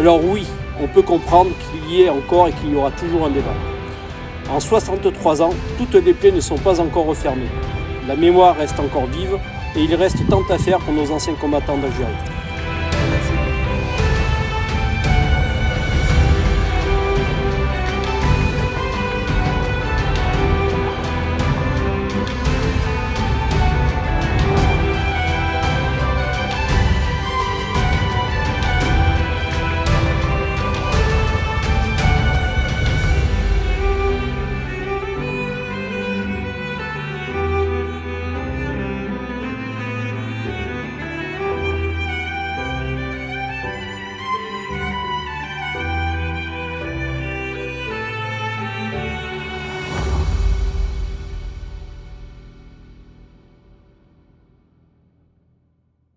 Alors oui, on peut comprendre qu'il y ait encore et qu'il y aura toujours un débat. En 63 ans, toutes les plaies ne sont pas encore refermées. La mémoire reste encore vive et il reste tant à faire pour nos anciens combattants d'Algérie.